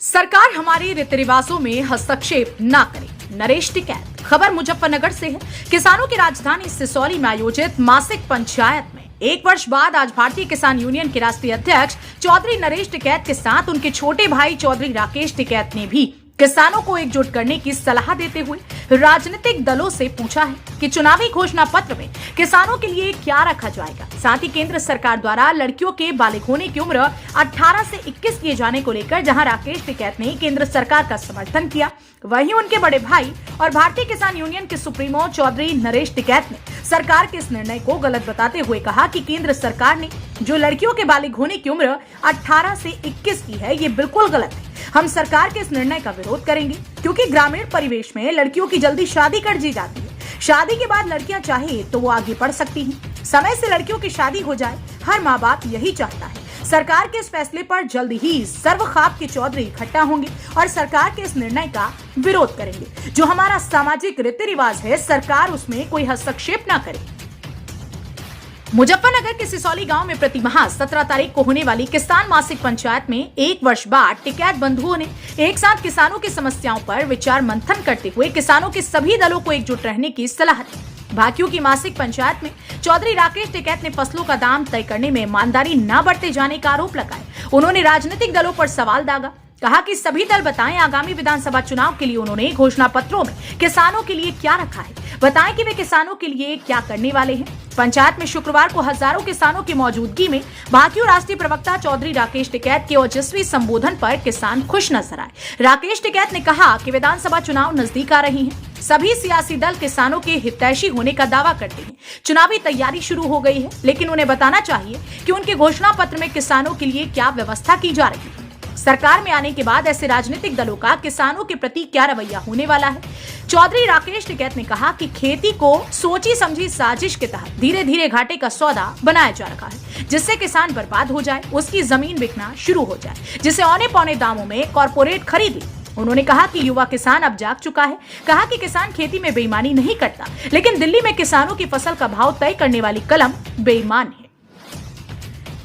सरकार हमारे रीति रिवाजों में हस्तक्षेप ना करे, नरेश टिकैत। खबर मुजफ्फरनगर से है। किसानों की राजधानी सिसौली में आयोजित मासिक पंचायत में 1 वर्ष बाद आज भारतीय किसान यूनियन के राष्ट्रीय अध्यक्ष चौधरी नरेश टिकैत के साथ उनके छोटे भाई चौधरी राकेश टिकैत ने भी किसानों को एकजुट करने की सलाह देते हुए राजनीतिक दलों से पूछा है कि चुनावी घोषणा पत्र में किसानों के लिए क्या रखा जाएगा। साथ ही केंद्र सरकार द्वारा लड़कियों के बालिग होने की उम्र 18 से 21 किए जाने को लेकर जहां राकेश टिकैत ने केंद्र सरकार का समर्थन किया, वहीं उनके बड़े भाई और भारतीय किसान यूनियन के सुप्रीमो चौधरी नरेश टिकैत ने सरकार के इस निर्णय को गलत बताते हुए कहा कि केंद्र सरकार ने जो लड़कियों के बालिग होने की उम्र 18 से 21 की है, ये बिल्कुल गलत है। हम सरकार के इस निर्णय का विरोध करेंगे क्योंकि ग्रामीण परिवेश में लड़कियों की जल्दी शादी कर दी जाती है। शादी के बाद लड़कियां चाहे तो वो आगे बढ़ सकती हैं। समय से लड़कियों की शादी हो जाए, हर माँ बाप यही चाहता है। सरकार के इस फैसले पर जल्द ही सर्वखाप के चौधरी इकट्ठा होंगे और सरकार के इस निर्णय का विरोध करेंगे। जो हमारा सामाजिक रीति रिवाज है, सरकार उसमें कोई हस्तक्षेप न करे। मुजफ्फरनगर के सिसौली गांव में प्रति माह 17 तारीख को होने वाली किसान मासिक पंचायत में 1 वर्ष बाद टिकैत बंधुओं ने एक साथ किसानों की समस्याओं पर विचार मंथन करते हुए किसानों के सभी दलों को एकजुट रहने की सलाह दी। भाकियों की मासिक पंचायत में चौधरी राकेश टिकैत ने फसलों का दाम तय करने में ईमानदारी न बरते जाने का आरोप लगाया। उन्होंने राजनीतिक दलों पर सवाल दागा, कहा कि सभी दल बताएं आगामी विधानसभा चुनाव के लिए उन्होंने घोषणा पत्रों में किसानों के लिए क्या रखा है, बताएं कि वे किसानों के लिए क्या करने वाले हैं। पंचायत में शुक्रवार को हजारों किसानों की मौजूदगी में भाकियू राष्ट्रीय प्रवक्ता चौधरी राकेश टिकैत के ओजस्वी संबोधन पर किसान खुश नजर आए। राकेश टिकैत ने कहा कि विधानसभा चुनाव नजदीक आ रही हैं। सभी सियासी दल किसानों के हितैषी होने का दावा करते हैं। चुनावी तैयारी शुरू हो गई है, लेकिन उन्हें बताना चाहिए कि उनके घोषणा पत्र में किसानों के लिए क्या व्यवस्था की जा रही है। सरकार में आने के बाद ऐसे राजनीतिक दलों का किसानों के प्रति क्या रवैया होने वाला है। चौधरी राकेश टिकैत ने कहा कि खेती को सोची समझी साजिश के तहत धीरे धीरे घाटे का सौदा बनाया जा रहा है, जिससे किसान बर्बाद हो जाए, उसकी जमीन बिकना शुरू हो जाए, जिसे औने पौने दामों में कॉर्पोरेट खरीद ले। उन्होंने कहा कि युवा किसान अब जाग चुका है। कहा कि किसान खेती में बेईमानी नहीं करता, लेकिन दिल्ली में किसानों की फसल का भाव तय करने वाली कलम बेईमान है।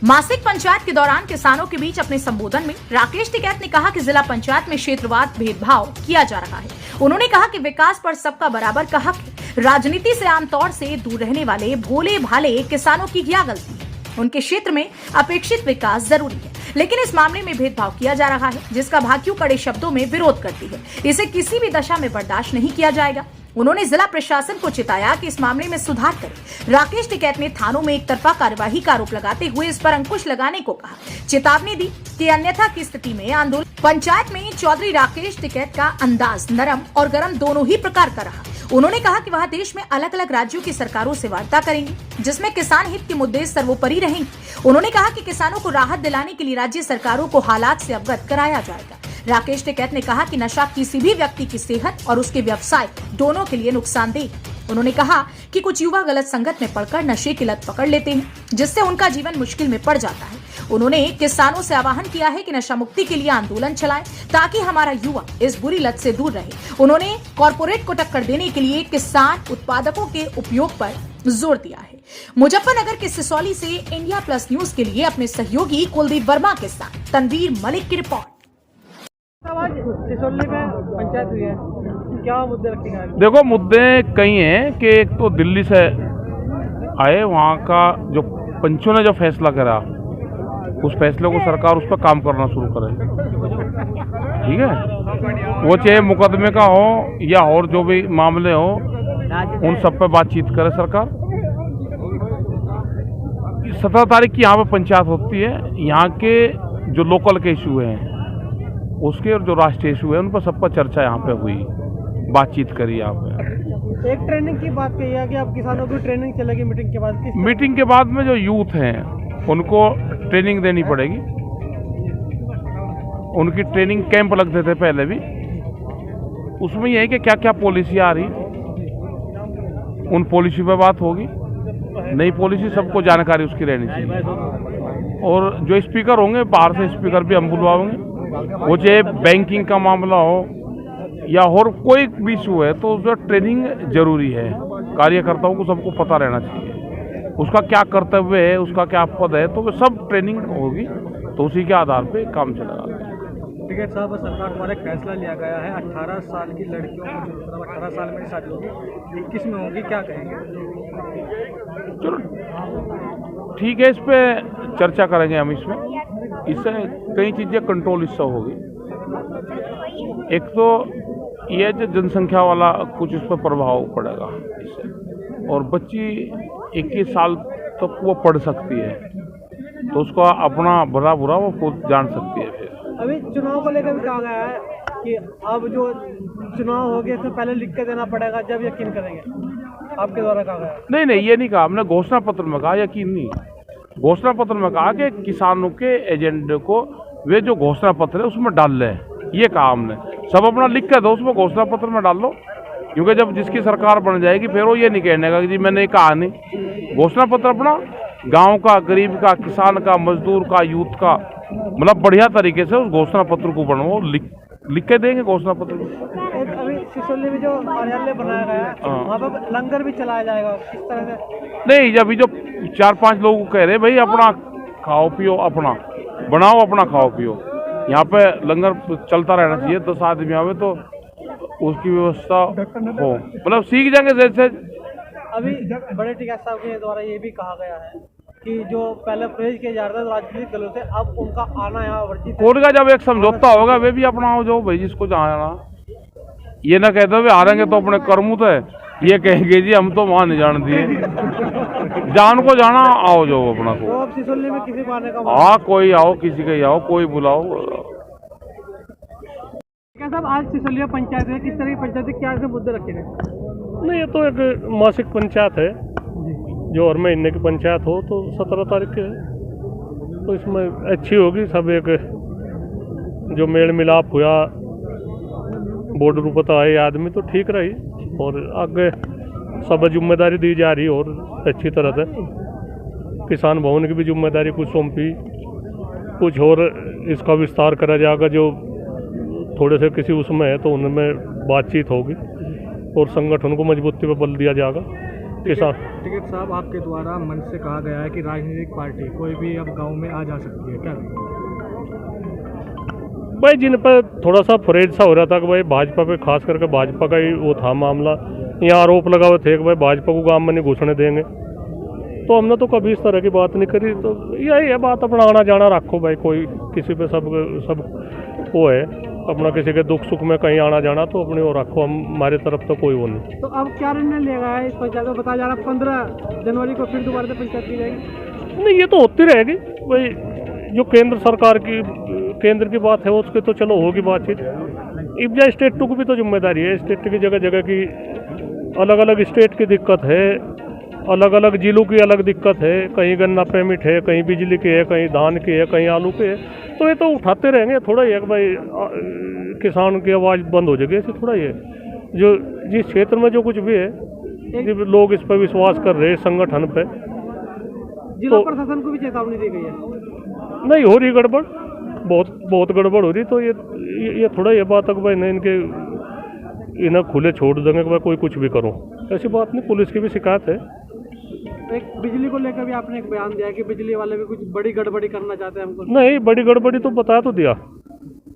मासिक पंचायत के दौरान किसानों के बीच अपने संबोधन में राकेश टिकैत ने कहा कि जिला पंचायत में क्षेत्रवाद भेदभाव किया जा रहा है। उन्होंने कहा कि विकास पर सबका बराबर का हक है। राजनीति से आमतौर से दूर रहने वाले भोले भाले किसानों की क्या गलती है? उनके क्षेत्र में अपेक्षित विकास जरूरी है, लेकिन इस मामले में भेदभाव किया जा रहा है, जिसका भाकियू कड़े शब्दों में विरोध करती है। इसे किसी भी दशा में बर्दाश्त नहीं किया जाएगा। उन्होंने जिला प्रशासन को चिताया कि इस मामले में सुधार करे। राकेश टिकैत ने थानों में एक तरफा कार्यवाही का आरोप लगाते हुए इस पर अंकुश लगाने को कहा। चेतावनी दी कि अन्यथा की स्थिति में आंदोलन। पंचायत में चौधरी राकेश टिकैत का अंदाज नरम और गरम दोनों ही प्रकार का रहा। उन्होंने कहा कि वह देश में अलग अलग राज्यों की सरकारों से वार्ता करेंगे, जिसमें किसान हित के मुद्दे सर्वोपरि रहेंगे। उन्होंने कहा कि किसानों को राहत दिलाने के लिए राज्य सरकारों को हालात से अवगत कराया जाएगा। राकेश टिकैत ने कहा कि नशा किसी भी व्यक्ति की सेहत और उसके व्यवसाय दोनों के लिए नुकसानदेह है। उन्होंने कहा कि कुछ युवा गलत संगत में पड़कर नशे की लत पकड़ लेते हैं, जिससे उनका जीवन मुश्किल में पड़ जाता है। उन्होंने किसानों से आह्वान किया है कि नशा मुक्ति के लिए आंदोलन चलाएं, ताकि हमारा युवा इस बुरी लत से दूर रहे। उन्होंने कॉर्पोरेट को टक्कर देने के लिए किसान उत्पादकों के उपयोग पर जोर दिया है। मुजफ्फरनगर के सिसौली से इंडिया प्लस न्यूज के लिए अपने सहयोगी कुलदीप वर्मा के साथ तनवीर मलिक की रिपोर्ट। सिसौली में पंचायत हुई है, क्या मुद्दे रखेंगे? देखो, मुद्दे कई हैं कि एक तो दिल्ली से आए, वहाँ का जो पंचों ने जो फैसला करा, उस फैसले को सरकार उस पर काम करना शुरू करे। ठीक है, वो चाहे मुकदमे का हो या और जो भी मामले हो, उन सब पे बातचीत करे सरकार। 17 तारीख की यहाँ पे पंचायत होती है। यहाँ के जो लोकल के इशू हैं उसके और जो राष्ट्रीय इशू है उन पर सब पर चर्चा यहाँ पे हुई, बातचीत करी यहाँ पे। एक ट्रेनिंग की बात कही है कि अब किसानों को ट्रेनिंग चलेगी मीटिंग के बाद। मीटिंग के बाद में जो यूथ हैं उनको ट्रेनिंग देनी पड़ेगी। उनकी ट्रेनिंग कैंप लगते थे पहले भी, उसमें यह है कि क्या क्या पॉलिसी आ रही, उन पॉलिसी पे बात होगी। नई पॉलिसी सबको जानकारी उसकी रहनी चाहिए। और जो स्पीकर होंगे, बाहर से स्पीकर भी हम बुलवाएंगे। वो चाहे बैंकिंग का मामला हो या और कोई भी इशू है, तो उसमें ट्रेनिंग जरूरी है। कार्यकर्ताओं को सबको पता रहना चाहिए उसका क्या कर्तव्य है, उसका क्या पद है, तो वो सब ट्रेनिंग होगी, तो उसी के आधार पे काम चलेगा। टिकैत साहब, सरकार द्वारा एक फैसला लिया गया है 18 साल की लड़कियों को, जो मतलब 18 साल में शादी होगी 21 में होगी, क्या कहेंगे? चलो ठीक है, इस पे चर्चा करेंगे हम। इससे कई चीज़ें कंट्रोल इससे होगी। एक तो ये जो जनसंख्या वाला कुछ इस पर प्रभाव पड़ेगा इससे, और बच्ची 21 साल तक वो पढ़ सकती है, तो उसका अपना भला बुरा वो खुद जान सकती है। फिर अभी चुनाव को लेकर भी कहा गया है कि अब जो चुनाव हो गया, इससे पहले लिख के देना पड़ेगा, जब यकीन करेंगे, आपके द्वारा कहा गया है। नहीं, ये नहीं कहा हमने, घोषणा पत्र में कहा, यकीन नहीं। घोषणा पत्र में कहा कि किसानों के एजेंडे को वे जो घोषणा पत्र है उसमें डाल लें, ये कहा हमने। सब अपना लिख के दो उसमें, घोषणा पत्र में डाल लो, क्योंकि जब जिसकी सरकार बन जाएगी फिर वो ये नहीं कहने का कि जी मैंने कहा नहीं। घोषणा पत्र अपना गांव का, गरीब का, किसान का, मजदूर का, यूथ का, मतलब बढ़िया तरीके से उस घोषणा पत्र को बनवाओ, लिख के देंगे घोषणा पत्र को। अभी सिसोली में जो कार्यालय बनाया गया है, वहाँ पर लंगर भी चलाया जाएगा, किस तरह से? नहीं, अभी जो 4-5 लोग कह रहे भाई अपना खाओ पियो, अपना बनाओ, अपना खाओ पियो, यहाँ पे लंगर चलता रहना चाहिए। 10 आदमी आवे तो उसकी व्यवस्था हो, मतलब सीख जाएंगे जैसे। अभी बड़े टिकैत साहब के द्वारा ये भी कहा गया है कि जो पहले प्रवेश किया जा रहा था राजनीतिक दलों से, अब उनका आना यहाँ वर्जित है। कोर्ट का जब एक समझौता होगा वे भी अपनाओ, जो भाई जिसको जहाँ जाना। ये ना कहते वे हारेंगे तो अपने कर्मूत है, ये कहेंगे जी हम तो वहाँ नहीं जान दिए। जान को जाना, आओ जो अपना को। तो अब सिसोली में किसी को आने का हाँ, कोई आओ, किसी का ही आओ, कोई बुलाओ। क्या साहब, आज सिसोलिया पंचायत है, किस तरह की पंचायत है, क्या ऐसे मुद्दे रखे गए? नहीं, ये तो एक मासिक पंचायत है, जो हर महीने की पंचायत हो, तो 17 तारीख के है, तो इसमें अच्छी होगी। सब एक जो मेल मिलाप हुआ, बॉर्डर पर आए आदमी, तो ठीक रही, और आगे सब जिम्मेदारी दी जा रही और अच्छी तरह से। किसान भवन की भी जिम्मेदारी कुछ सौंपी, कुछ और इसका विस्तार करा जाएगा, जो थोड़े से किसी उसमें है तो उनमें बातचीत होगी, और संगठन को मजबूती पर बल दिया जाएगा। किसान टिकैत साहब, आपके द्वारा मंच से कहा गया है कि राजनीतिक पार्टी कोई भी अब गांव में आ जा सकती है, क्या? भाई जिन पर थोड़ा सा फरेज सा हो रहा था कि भाई भाजपा पे, खास करके भाजपा का ही वो था मामला, यहाँ आरोप लगा हुए थे कि भाई भाजपा को गांव में नहीं घुसने देंगे, तो हमने तो कभी इस तरह की बात नहीं करी। तो यही है बात, अपना आना जाना रखो भाई, कोई किसी पे सब वो है अपना, किसी के दुख सुख में कहीं आना जाना तो अपने वो रखो, हमारे तरफ तो कोई वो नहीं। तो अब क्या निर्णय लिया गया है इस पंचायत को? बताया जा रहा है 15 जनवरी को फिर दोबारा से पंचायत की जाएगी। नहीं, ये तो होती रहेगी भाई, जो केंद्र सरकार की, केंद्र की बात है उसकी तो चलो होगी बातचीत। इब्जा स्टेट 2 की भी तो जिम्मेदारी है, स्टेट की जगह जगह की अलग अलग स्टेट की दिक्कत है, अलग अलग जिलों की अलग दिक्कत है, कहीं गन्ना पेमिट है, कहीं बिजली की है, कहीं धान की है, कहीं आलू की है, तो ये तो उठाते रहेंगे। थोड़ा ही है कि भाई किसान की आवाज़ बंद हो जाएगी, ऐसे थोड़ा ही है। जो जिस क्षेत्र में जो कुछ भी है, जब लोग इस पर विश्वास कर रहे हैं संगठन पे, जिला प्रशासन को भी चेतावनी दी गई है। नहीं हो रही गड़बड़, बहुत गड़बड़ हो रही, तो ये थोड़ा ये बात है कि भाई नहीं, इन्हें खुले छोड़ देंगे कि भाई कोई कुछ भी करो, ऐसी बात नहीं। पुलिस की भी शिकायत है। एक बिजली को लेकर भी आपने एक बयान दिया कि बिजली वाले भी कुछ बड़ी गड़बड़ी करना चाहते हैं हमको। नहीं, बड़ी गड़बड़ी तो बता तो दिया,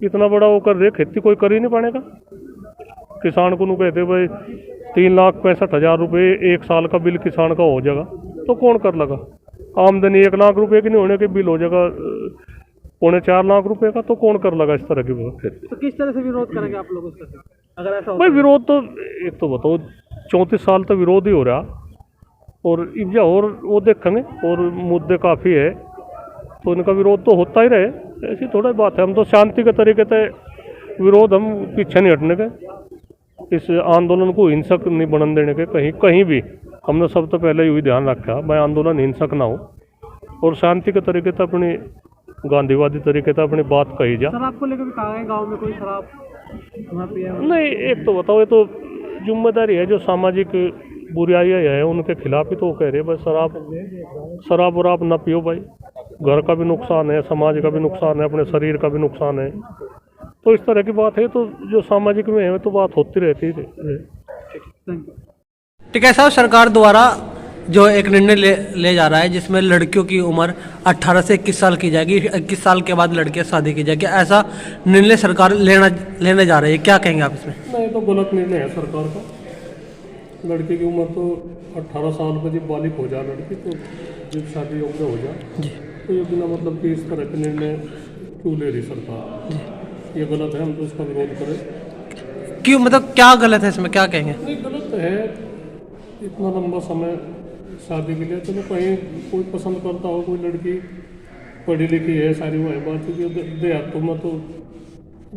इतना बड़ा वो कर रहे, खेती कोई कर ही नहीं पाने का। किसान को कहते भाई 3,65,000 रुपये 1 साल का बिल किसान का हो जाएगा, तो कौन कर लगा? आमदनी 1 लाख रुपये की नहीं होने के बिल हो जाएगा 3.25 लाख रुपये का, तो कौन कर लगा इस तरह की खेती? तो किस तरह से विरोध करेंगे आप लोग उसका, अगर ऐसा भाई विरोध तो एक तो बताओ 34 साल तो विरोध ही हो रहा, और इब्जा और वो देखेंगे, और मुद्दे काफ़ी है, तो इनका विरोध तो होता ही रहे, ऐसी थोड़ा बात है। हम तो शांति के तरीके से विरोध, हम पीछे नहीं हटने के, इस आंदोलन को हिंसक नहीं बनने देने के कहीं भी। हमने सब तो पहले यही ध्यान रखा भाई आंदोलन हिंसक ना हो, और शांति के तरीके से अपनी गांधीवादी तरीके से अपनी बात कही जा। शराब को लेकर भी कहा है गाँव में कोई शराब नहीं, एक तो बताओ, ये तो जिम्मेदारी है, जो सामाजिक बुराइयाँ है उनके खिलाफ ही तो कह रहे हैं भाई शराब वराब ना पियो भाई, घर का भी नुकसान है, समाज का भी नुकसान है, अपने शरीर का भी नुकसान है, तो इस तरह की बात है। तो जो सामाजिक में है तो बात होती रहती है। टिकैत साहब, सरकार द्वारा जो एक निर्णय ले जा रहा है जिसमें लड़कियों की उम्र 18 से 21 साल की जाएगी, 21 साल के बाद लड़कियां शादी की जाएगी, ऐसा निर्णय सरकार लेने जा रही है, क्या कहेंगे आप इसमें? नहीं, तो गलत निर्णय है सरकार का। लड़की की उम्र तो 18 साल पर जब बालिग हो जाए लड़की, तो जब शादी योग्य हो जाए जी तो ये बिना मतलब कि इस तरह के निर्णय क्यों ले रही सरकार? जी, ये गलत है, हम तो इसका विरोध करें। क्यों, मतलब क्या गलत है इसमें, क्या कहेंगे? नहीं, गलत है। इतना लंबा समय शादी के लिए, चलो कहीं कोई पसंद करता हो, कोई लड़की पढ़ी लिखी है, सारी वही बात है कि देहातों में तो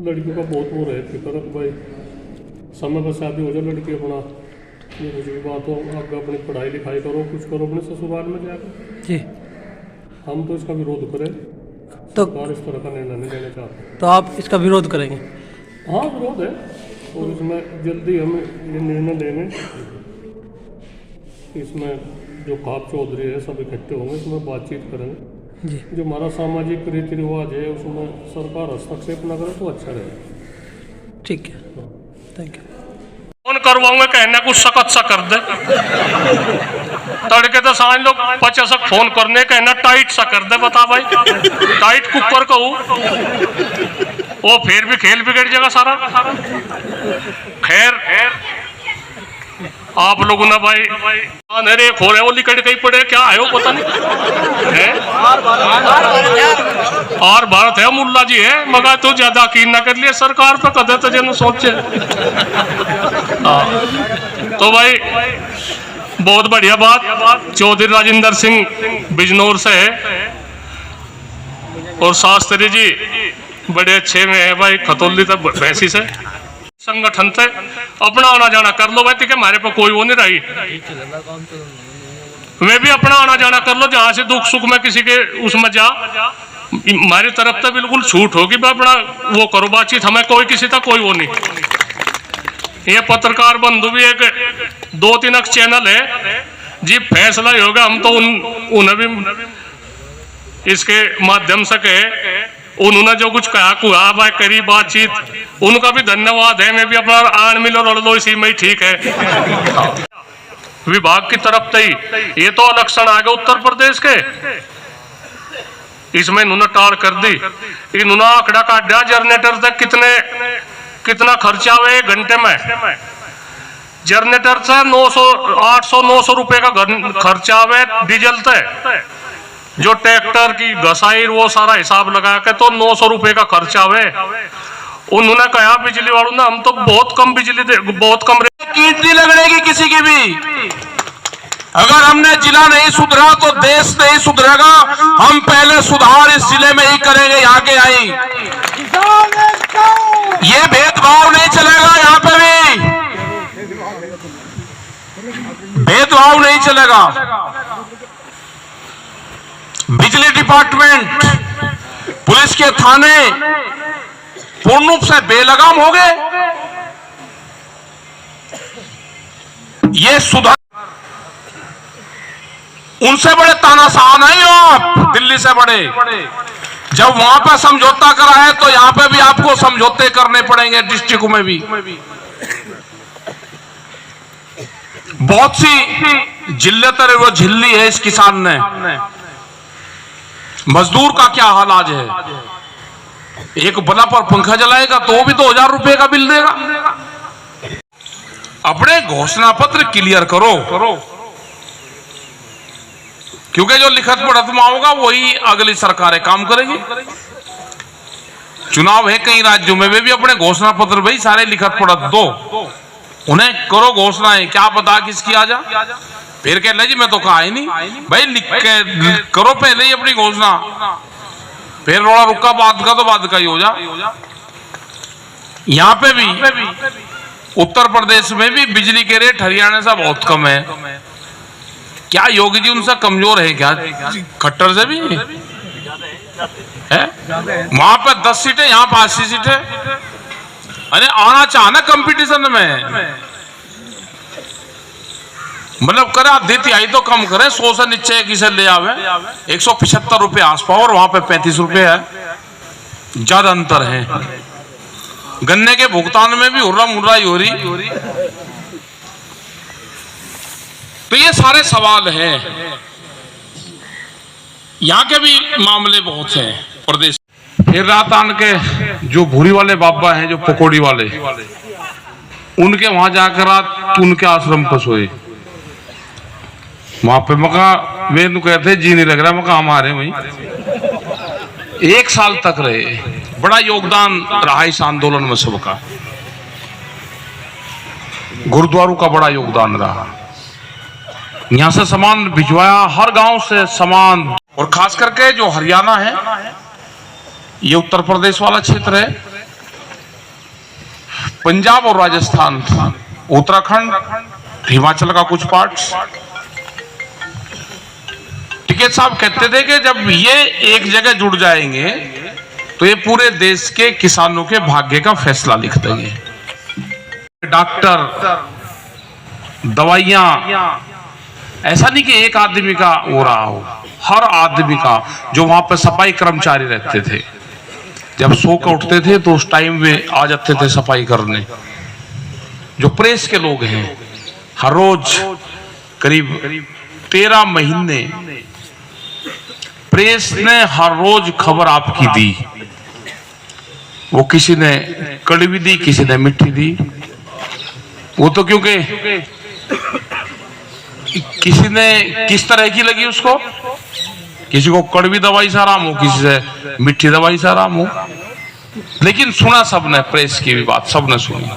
लड़कियों का बहुत वो रहे फिक्र भाई समय पर शादी हो जाए लड़की अपना, ये कुछ भी बात हो, आप अपनी पढ़ाई लिखाई करो, कुछ करो अपने ससुराल में जाकर। जी, हम तो इसका विरोध करें, तो सरकार इस तरह का निर्णय नहीं लेना चाहते। तो आप इसका विरोध करेंगे? हाँ, विरोध है, और इसमें जल्दी हम ये निर्णय लेंगे। इसमें जो खाप चौधरी है सब इकट्ठे होंगे, इसमें बातचीत करेंगे। जी, जो हमारा सामाजिक रीति रिवाज है उसमें सरकार हस्तक्षेप न करे तो अच्छा रहेगा। ठीक है, थैंक यू। फोन करवाऊंगा, कहना कुछ सख्त सा कर दे। तड़के तो समझ लो 50 फोन करने, कहना टाइट सा कर दे। बता भाई, टाइट कुकर कहूँ वो फिर भी खेल बिगड़ जाएगा सारा। खैर आप लोगों ने भाई अरे खोले वो लिकट कहीं पड़े, क्या है वो पता नहीं है। और भारत है, मुल्ला जी है, मगर तू ज्यादा यकीन ना कर लिया सरकार पे, कदे तो जन सोचे। तो भाई बहुत बढ़िया बात। चौधरी राजेंद्र सिंह बिजनौर से है, और शास्त्री जी बड़े अच्छे में है भाई, खतौली तक भैंसी से संगठन से अपना आना जाना कर लो भाई, ठीक है, हमारे पे कोई वो नहीं रही। मैं भी अपना आना जाना कर लो, जहां से दुख सुख में किसी के उसमें जा, हमारी तरफ से बिल्कुल छूट होगी भाई, अपना वो करो बातचीत, हमें कोई किसी तक कोई वो नहीं। ये पत्रकार बंधु भी एक 2-3 चैनल है जी, फैसला ही होगा। हम तो उन्हें भी इसके माध्यम से कहे, उन्होंने जो कुछ कहा कुआ भाई करी बातचीत, उनका भी धन्यवाद है। मैं भी अपना आन मिलो रड़ लो इसी में ही ठीक है। विभाग की तरफ से ही ये तो इलेक्शन आ गए उत्तर प्रदेश के, इसमें इन्होंने टाल कर दी। इन्होंने आंकड़ा काटा जनरेटर तक कितना खर्चा हुआ 1 घंटे में। जनरेटर से 800-900 रुपए का खर्चा हुआ डीजल तक, जो ट्रैक्टर की घसाई वो सारा हिसाब लगा के तो 900 रुपए का खर्चा हुए। उन्होंने कहा बिजली वालों ने, हम तो बहुत कम बिजली बहुत कम कीट नहीं लगेगी किसी की भी। अगर हमने जिला नहीं सुधरा तो देश नहीं सुधरेगा। हम पहले सुधार इस जिले में ही करेंगे, यहाँ के आई ये भेदभाव नहीं चलेगा, यहाँ पे भी भेदभाव नहीं चलेगा। बिजली डिपार्टमेंट, पुलिस के थाने पूर्ण रूप से बेलगाम हो गए। ये सुधार, उनसे बड़े तानाशाह नहीं हो आप, दिल्ली से बड़े। जब वहां पर समझौता करा है तो यहां पे भी आपको समझौते करने पड़ेंगे, डिस्ट्रिक्ट में भी। बहुत सी जिल्लत वो झिल्ली है इस किसान ने। मजदूर का क्या हाल आज है, एक बला पर पंखा जलाएगा तो भी 2000 रुपए का बिल देगा। अपने घोषणा पत्र क्लियर करो, क्योंकि जो लिखत पढ़त में होगा वही अगली सरकारें काम करेगी। चुनाव है कई राज्यों में, वे भी अपने घोषणा पत्र भाई सारे लिखत पढ़त दो, उन्हें करो घोषणाएं, क्या पता किसकी आ जा, फिर कह ले जी मैं तो कहा ही नहीं भाई, लिख के करो पहले ही अपनी घोषणा, फिर रोड़ा रुक्का बाद का तो बाद का ही हो जा। यहाँ पे भी उत्तर प्रदेश में भी बिजली के रेट हरियाणा से बहुत कम है। क्या योगी जी उनसे कमजोर है क्या, खट्टर से भी है? वहां पे 10 सीटें, यहाँ पे 80 सीटें। अरे आना चाहना कंपटीशन में, मतलब करे आधी तिहाई तो कम करे, 100 से नीचे किसे ले आवे। 175 रुपए आस पावर, वहां पे 35 रुपए है, ज्यादा अंतर है। गन्ने के भुगतान में भी हुर्रा मुर्रा ही हो रही। तो ये सारे सवाल हैं। यहाँ के भी मामले बहुत हैं प्रदेश। फिर रात आन के जो भूरी वाले बाबा हैं, जो पकौड़ी वाले, उनके वहां जाकर रात उनके आश्रम पर सोए। वहां पे मका वे कहते जी नहीं लग रहा, मका हमारे वहीं 1 साल तक रहे। बड़ा योगदान रहा इस आंदोलन में सबका। गुरुद्वारों का बड़ा योगदान रहा। यहां से सामान भिजवाया, हर गांव से सामान। और खास करके जो हरियाणा है, ये उत्तर प्रदेश वाला क्षेत्र है, पंजाब और राजस्थान, उत्तराखंड, हिमाचल का कुछ पार्ट्स। टिकैत साहब कहते थे कि जब ये एक जगह जुड़ जाएंगे तो ये पूरे देश के किसानों के भाग्य का फैसला लिख देंगे। डॉक्टर, दवाइयां, ऐसा नहीं कि एक आदमी का हो रहा हो, हर आदमी का। जो वहां पर सफाई कर्मचारी रहते थे, जब सो के उठते थे तो उस टाइम वे आ जाते थे सफाई करने। जो प्रेस के लोग हैं, हर रोज करीब 13 महीने प्रेस ने हर रोज खबर आपकी दी। वो किसी ने कड़वी दी, किसी ने मीठी दी। वो तो क्योंकि किसी ने किस तरह की लगी उसको, किसी को कड़वी दवाई से आराम हो, किसी से मीठी दवाई से आराम हो, लेकिन सुना सबने, प्रेस की भी बात सबने सुनी।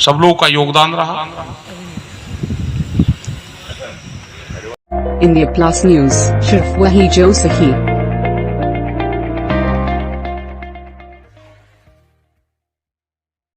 सब लोगों का योगदान रहा। इंडिया प्लस न्यूज, सिर्फ वही जो सही।